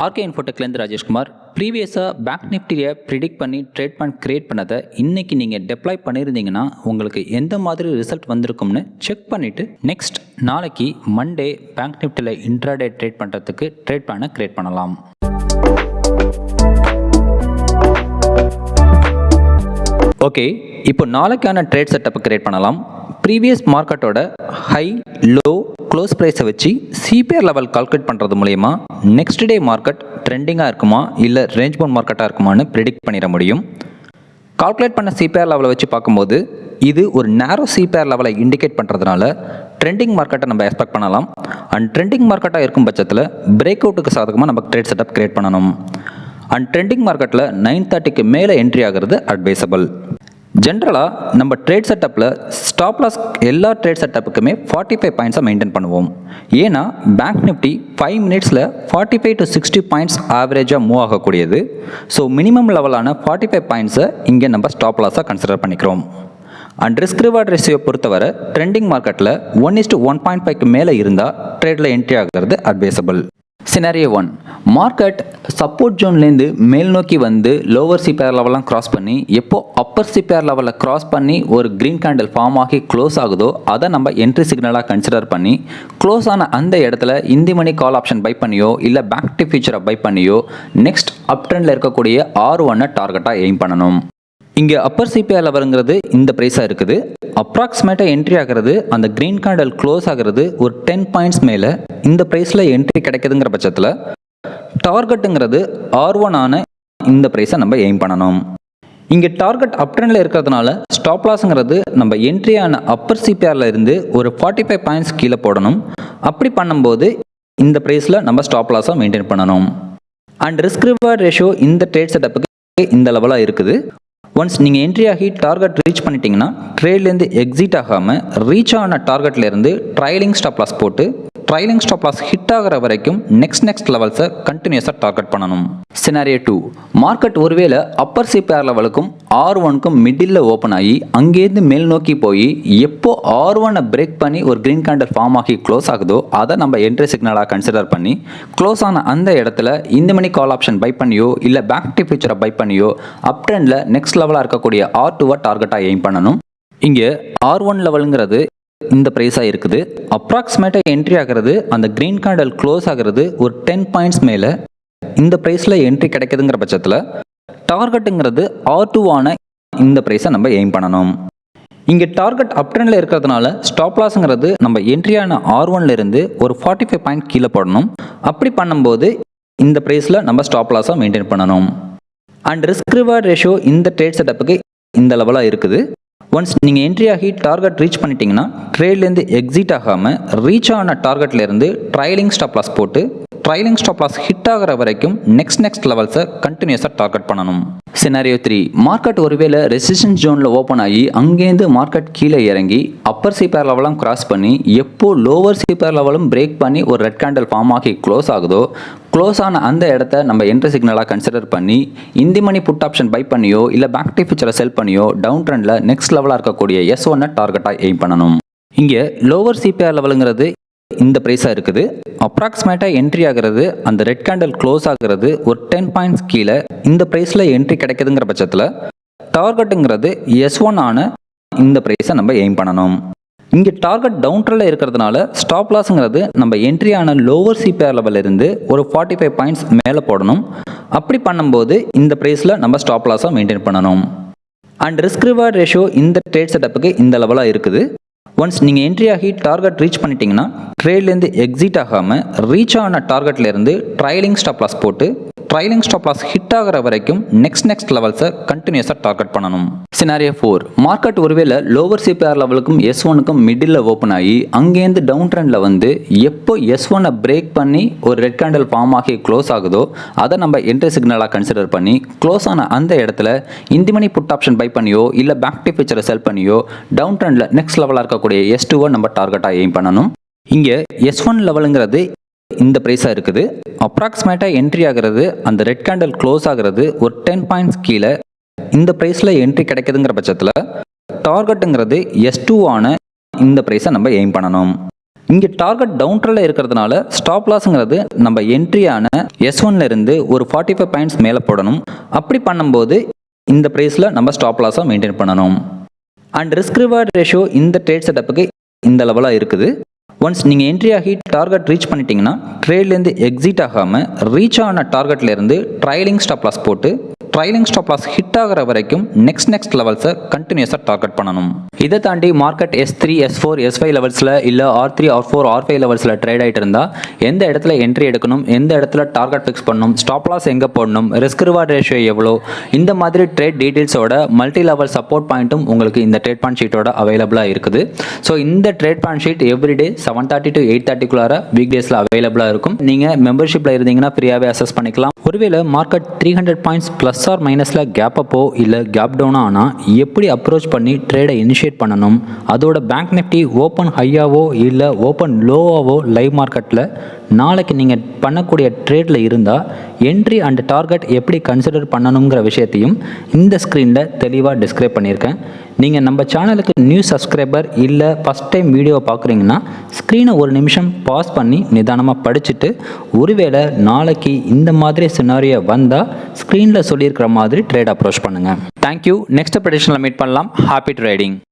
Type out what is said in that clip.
RK இன்ஃபோடெக்லேருந்து Rajeshkumar. ப்ரீவியஸாக bank நிஃப்டியை predict பண்ணி ட்ரேட் பண்ண க்ரியேட் பண்ணதை இன்றைக்கி நீங்கள் டெப்ளாய் பண்ணியிருந்தீங்கன்னா உங்களுக்கு எந்த மாதிரி ரிசல்ட் வந்திருக்கும்னு செக் பண்ணிவிட்டு நெக்ஸ்ட் நாளைக்கு மண்டே பேங்க் நிஃப்டியில் இன்ட்ராடே ட்ரேட் பண்ணுறதுக்கு ட்ரேட் பிளானை க்ரியேட் பண்ணலாம். ஓகே, இப்போ நாளைக்கான ட்ரேட் செட்டப்பை க்ரியேட் பண்ணலாம். ப்ரீவியஸ் மார்க்கெட்டோட ஹை லோ க்ளோஸ் ப்ரைஸை வச்சு சிபிஆர் லெவல் கால்குலேட் பண்ணுறது மூலயமா நெக்ஸ்ட் டே மார்க்கெட் ட்ரெண்டிங்காக இருக்குமா இல்லை ரேஞ்ச் பவுண்ட் மார்க்கெட்டாக இருக்குமான்னு ப்ரிடிக்ட் பண்ணிட முடியும். கால்குலேட் பண்ண சிபிஆர் லெவலை வச்சு பார்க்கும்போது இது ஒரு நேரோ சிபிஆர் லெவலை இண்டிகேட் பண்ணுறதுனால ட்ரெண்டிங் மார்க்கெட்டை நம்ம எக்ஸ்பெக்ட் பண்ணலாம். அண்ட் ட்ரெண்டிங் மார்க்கெட்டாக இருக்கும் பட்சத்தில் பிரேக் அவுட்டுக்கு சாதகமாக நம்ம ட்ரேட் செட்டப் கிரியேட் பண்ணணும். அண்ட் ட்ரெண்டிங் மார்க்கெட்டில் 9:30க்கு மேலே என்ட்ரி ஆகிறது அட்வைசபிள். ஜென்ரலாக நம்ம ட்ரேட் செட்டப்பில் ஸ்டாப் லாஸ் எல்லா ட்ரேட் செட்டப்புக்குமே 45 பாயிண்ட்ஸை மெயின்டைன் பண்ணுவோம். ஏன்னா பேங்க் நிஃப்டி 5 மினிட்ஸில் 45 to 60 பாயிண்ட்ஸ் ஆவரேஜாக மூவ் ஆகக்கூடியது. ஸோ மினிமம் லெவலான 45 பாயிண்ட்ஸை இங்கே நம்ம ஸ்டாப் லாஸாக கன்சிடர் பண்ணிக்கிறோம். அண்ட் ரிஸ்க் ரிவார்ட் ரேஷியோ பொறுத்தவரை ட்ரெண்டிங் மார்க்கெட்டில் 1:1.5க்கு மேலே இருந்தால் ட்ரேடில் என்ட்ரி ஆகிறது அட்வைசபிள். சினாரியோ 1, மார்க்கெட் சப்போர்ட் ஜோன்லேருந்து மேல் நோக்கி வந்து லோவர் சிபிஆர் லெவலாம் கிராஸ் பண்ணி எப்போ அப்பர் சிபிஆர் லெவலில் கிராஸ் பண்ணி ஒரு க்ரீன் கேண்டில் ஃபார்ம் ஆகி க்ளோஸ் ஆகுதோ அதை நம்ம என்ட்ரி சிக்னலாக கன்சிடர் பண்ணி க்ளோஸ் ஆன அந்த இடத்துல இந்தி மணி கால் ஆப்ஷன் பை பண்ணியோ இல்லை பேங்க் நிஃப்டி ஃபியூச்சரை பை பண்ணியோ நெக்ஸ்ட் அப் ட்ரெண்டில் இருக்கக்கூடிய R1 டார்கெட்டாக எய்ம் பண்ணணும். இங்கே அப்பர் சிபிஆர் லெவலுங்கிறது இந்த ப்ரைஸாக இருக்குது. அப்ராக்சிமேட்டாக என்ட்ரி ஆகிறது அந்த க்ரீன் கேண்டில் க்ளோஸ் ஆகிறது ஒரு 10 பாயிண்ட்ஸ் மேலே இந்த ப்ரைஸில் என்ட்ரி கிடைக்குதுங்கிற பட்சத்தில் டார்கெட்டுங்கிறது R1 ஆன இந்த ப்ரைஸை நம்ம எய்ம் பண்ணணும். இங்கே டார்கெட் அப் ட்ரெண்டில் இருக்கிறதுனால ஸ்டாப் லாஸுங்கிறது நம்ம என்ட்ரியான அப்பர் சிபிஆரில் இருந்து ஒரு 45 பாயிண்ட்ஸ் கீழே போடணும். அப்படி பண்ணும்போது இந்த ப்ரைஸில் நம்ம ஸ்டாப் லாஸாக மெயின்டைன் பண்ணணும். அண்ட் ரிஸ்க் ரிவார்ட் ரேஷியோ இந்த ட்ரேட் செட்டப்புக்கு இந்த லெவலாக இருக்குது. ஒன்ஸ் நீங்கள் என்ட்ரி ஆகி டார்கெட் ரீச் பண்ணிட்டீங்கன்னா ட்ரேட்லேருந்து எக்ஸிட் ஆகாமல் ரீச் ஆன டார்கெட்லேருந்து ட்ரைலிங் ஸ்டாப் லாஸ் போட்டு ட்ரைலிங் ஸ்டாப் லாஸ் ஹிட் ஆகிற வரைக்கும் நெக்ஸ்ட் லெவல்ஸை கண்டினியூஸாக டார்கெட் பண்ணணும். சினாரியோ 2, மார்க்கெட் ஒருவேளை அப்பர் சிபிஆர் லெவலுக்கும் R1க்கும் மிடில் ஓப்பன் ஆகி அங்கேருந்து மேல் நோக்கி போய் எப்போ R1 பிரேக் பண்ணி ஒரு க்ரீன் கேண்டில் ஃபார்ம் ஆகி க்ளோஸ் ஆகுதோ அதை நம்ம என்ட்ரி சிக்னலாக கன்சிடர் பண்ணி க்ளோஸ் ஆன அந்த இடத்துல இந்த மணி கால் ஆப்ஷன் பை பண்ணியோ இல்லை பேங்க் நிஃப்டி ஃபியூச்சரை பை பண்ணியோ அப் ட்ரெண்டில் நெக்ஸ்ட் லெவலாக இருக்கக்கூடிய R2 டார்கெட்டாக எய்ம் பண்ணணும். இங்கே R1 லெவலுங்கிறது இந்த ப்ரைஸாக இருக்குது. அப்ராக்சிமேட்டாக என்ட்ரி ஆகிறது அந்த க்ரீன் கேண்டில் க்ளோஸ் ஆகிறது ஒரு 10 பாயிண்ட்ஸ் மேலே இந்த ப்ரைஸில் என்ட்ரி கிடைக்குதுங்கிற பட்சத்தில் டார்கெட்டுங்கிறது R2 ஆன இந்த ப்ரைஸை நம்ம எய்ம் பண்ணணும். இங்கே டார்கெட் அப் ட்ரெண்டில் இருக்கிறதுனால ஸ்டாப் லாஸுங்கிறது நம்ம என்ட்ரியான R1லேருந்து ஒரு 45 பாயிண்ட் கீழே போடணும். அப்படி பண்ணும்போது இந்த ப்ரைஸில் நம்ம ஸ்டாப் லாஸாக மெயின்டைன் பண்ணணும். அண்ட் ரிஸ்க் ரிவார்ட் ரேஷியோ இந்த ட்ரேட் செட்டப்புக்கு இந்த லெவலாக இருக்குது. ஒன்ஸ் நீங்கள் என்ட்ரி ஆகி டார்கெட் ரீச் பண்ணிட்டீங்கன்னா ட்ரேட்லேருந்து எக்ஸிட் ஆகாமல் ரீச் ஆன டார்கெட்லேருந்து ட்ரைலிங் ஸ்டாப் லாஸ் போட்டு ட்ரைலிங் ஸ்டாப் லாஸ் ஹிட் ஆகிற வரைக்கும் நெக்ஸ்ட் லெவல்ஸை கண்டினியூஸாக டார்கெட் பண்ணணும். சினாரியோ 3, மார்க்கெட் ஒருவேளை ரெசிஸ்டன்ஸ் ஜோனில் ஓப்பன் ஆகி அங்கேருந்து மார்க்கெட் கீழே இறங்கி அப்பர் சிபிஆர் லெவலும் கிராஸ் பண்ணி எப்போ லோவர் சிபிஆர் லெவலும் பிரேக் பண்ணி ஒரு ரெட் கேண்டில் ஃபார்ம் ஆகி க்ளோஸ் ஆகுதோ க்ளோஸ் ஆன அந்த இடத்த நம்ம என்ட்ரி சிக்னலாக கன்சிடர் பண்ணி in the money put option buy பண்ணியோ இல்லை பேங்க் நிஃப்டி ஃபியூச்சரை செல் பண்ணியோ டவுன் ட்ரெண்டில் நெக்ஸ்ட் லெவலாக இருக்கக்கூடிய S1 டார்கெட்டாக எய்ம் பண்ணணும். இங்கே லோவர் சிபிஆர் லெவலுங்கிறது இந்த ப்ரைஸாக இருக்குது. அப்ராக்சிமேட்டாக என்ட்ரி ஆகிறது அந்த ரெட் கேண்டில் க்ளோஸ் ஆகிறது ஒரு 10 பாயிண்ட்ஸ் கீழே இந்த ப்ரைஸில் என்ட்ரி கிடைக்குதுங்கிற பட்சத்தில் டார்கெட்டுங்கிறது S1 ஆன இந்த ப்ரைஸை நம்ம எய்ம் பண்ணணும். இங்கே டார்கெட் டவுன் ட்ரெண்டில் இருக்கிறதுனால ஸ்டாப் லாஸுங்கிறது நம்ம என்ட்ரியான லோவர் சிபிஆர் லெவலில் இருந்து ஒரு 45 பாயிண்ட்ஸ் மேலே போடணும். அப்படி பண்ணும்போது இந்த ப்ரைஸில் நம்ம ஸ்டாப் லாஸாக மெயின்டைன் பண்ணணும். அண்ட் ரிஸ்க் ரிவார்ட் ரேஷியோ இந்த ட்ரேட் செட்டப்புக்கு இந்த லெவலாக இருக்குது. ஒன்ஸ் நீங்கள் என்ட்ரி ஆகி டார்கெட் ரீச் பண்ணிட்டீங்கன்னா ட்ரேட்லேருந்து எக்ஸிட் ஆகாமல் ரீச் ஆன டார்கெட்லேருந்து ட்ரைலிங் ஸ்டாப் லாஸ் போட்டு ட்ரைலிங் ஸ்டாப் லாஸ் ஹிட் ஆகிற வரைக்கும் நெக்ஸ்ட் லெவல்ஸை கண்டினியூஸாக டார்கெட் பண்ணணும். சினாரியோ 4, மார்க்கெட் ஒருவேளை லோவர் சிபிஆர் லெவலுக்கும் S1க்கும் மிடில் ஓப்பன் ஆகி அங்கேருந்து டவுன் ட்ரெண்டில் வந்து எப்போ S1 பிரேக் பண்ணி ஒரு ரெட் கேண்டில் ஃபார்ம் ஆகி க்ளோஸ் ஆகுதோ அதை நம்ம என்ட்ரி சிக்னலாக கன்சிடர் பண்ணி க்ளோஸ் ஆன அந்த இடத்துல in the money put option buy பண்ணியோ இல்லை பேங்க் நிஃப்டி ஃபியூச்சரை செல் பண்ணியோ டவுன் ட்ரெண்டில் நெக்ஸ்ட் லெவலாக இருக்கக்கூடிய S2 நம்ம டார்கெட்டாக எய்ம் பண்ணணும். இங்கே S1 லெவலுங்கிறது இந்த ப்ரைஸாக இருக்குது. அப்ராக்சிமேட்டாக என்ட்ரி ஆகிறது அந்த ரெட் கேண்டில் க்ளோஸ் ஆகிறது ஒரு 10 பாயிண்ட்ஸ் கீழே இந்த ப்ரைஸில் என்ட்ரி கிடைக்குதுங்கிற பட்சத்தில் டார்கெட்டுங்கிறது S2 ஆன இந்த ப்ரைஸை நம்ம எய்ம் பண்ணணும். இங்கே டார்கெட் டவுன் ட்ரெண்டில் இருக்கிறதுனால ஸ்டாப் லாஸுங்கிறது நம்ம என்ட்ரியான S1 இருந்து ஒரு 45 பாயிண்ட்ஸ் மேலே போடணும். அப்படி பண்ணும்போது இந்த ப்ரைஸில் நம்ம ஸ்டாப் லாஸை மெயின்டைன் பண்ணணும். அண்ட் ரிஸ்க் ரிவார்ட் ரேஷியோ இந்த ட்ரேட் செட்டப்புக்கு இந்த லெவலாக இருக்குது. ஒன்ஸ் நீங்கள் என்ட்ரி ஆகி டார்கெட் ரீச் பண்ணிட்டீங்கன்னா ட்ரேட்லேருந்து எக்ஸிட் ஆகாமல் ரீச் ஆன டார்கெட்லேருந்து ட்ரைலிங் ஸ்டாப் லாஸ் போட்டு ட்ரைலிங் ஸ்டாப் லாஸ் ஹிட் ஆகிற வரைக்கும் நெக்ஸ்ட் லெவல்ஸை கண்டினியூஸாக டார்கெட் பண்ணணும். இதை தாண்டி மார்க்கெட் S3, S4, S5 லெவல்ஸில் இல்லை R3, R4, R5 லெவல்ஸில் ட்ரேட் ஆகிட்டு இருந்தால் எந்த இடத்துல என்ட்ரி எடுக்கணும், எந்த இடத்துல டார்கெட் ஃபிக்ஸ் பண்ணணும், ஸ்டாப் லாஸ் எங்கே போடணும், ரிஸ்க் ரிவார்ட் ரேஷியோ எவ்வளோ, இந்த மாதிரி ட்ரேட் டீட்டெயில்ஸோட மல்டி லெவல் சப்போர்ட் பாயிண்ட்டும் உங்களுக்கு இந்த ட்ரேட் பாயிண்ட் ஷீட்டோட அவைலபிளாக இருக்குது. ஸோ இந்த trade point sheet everyday 7:30 to 8:30 week டேஸில் அவைலபிளாக இருக்கும். நீங்கள் மெம்பர்ஷிப்பில் இருந்தீங்கன்னா ஃப்ரீயாகவே அசஸ் பண்ணிக்கலாம். ஒருவேளை மார்க்கெட் 300 பாயிண்ட்ஸ் ப்ளஸ் ஆர் மைனஸில் கேப் அப்போ இல்லை கேப் டவுனோ ஆனால் எப்படி அப்ரோச் பண்ணி ட்ரேடை இனிஷியேட் பண்ணணும், அதோட பேங்க் நிஃப்டி ஓப்பன் ஹையாவோ இல்லை ஓப்பன் லோவாவோ லைவ் மார்க்கெட்டில் நாளைக்கு நீங்கள் பண்ணக்கூடிய ட்ரேடில் இருந்தால் என்ட்ரி அண்ட் டார்கெட் எப்படி கன்சிடர் பண்ணணுங்கிற விஷயத்தையும் இந்த ஸ்க்ரீனில் தெளிவாக டிஸ்கிரைப் பண்ணியிருக்கேன். நீங்கள் நம்ம சேனலுக்கு நியூ சப்ஸ்கிரைபர் இல்லை ஃபஸ்ட் டைம் வீடியோ பார்க்குறீங்கன்னா ஸ்க்ரீனை ஒரு நிமிஷம் பாஸ் பண்ணி நிதானமாக படிச்சுட்டு ஒருவேளை நாளைக்கு இந்த மாதிரி சினாரியோ வந்தால் ஸ்க்ரீனில் சொல்லியிருக்கிற மாதிரி ட்ரேட் அப்ரோச் பண்ணுங்கள். தேங்க்யூ. நெக்ஸ்ட் ப்ரெடிஷனில் மீட் பண்ணலாம். Happy trading.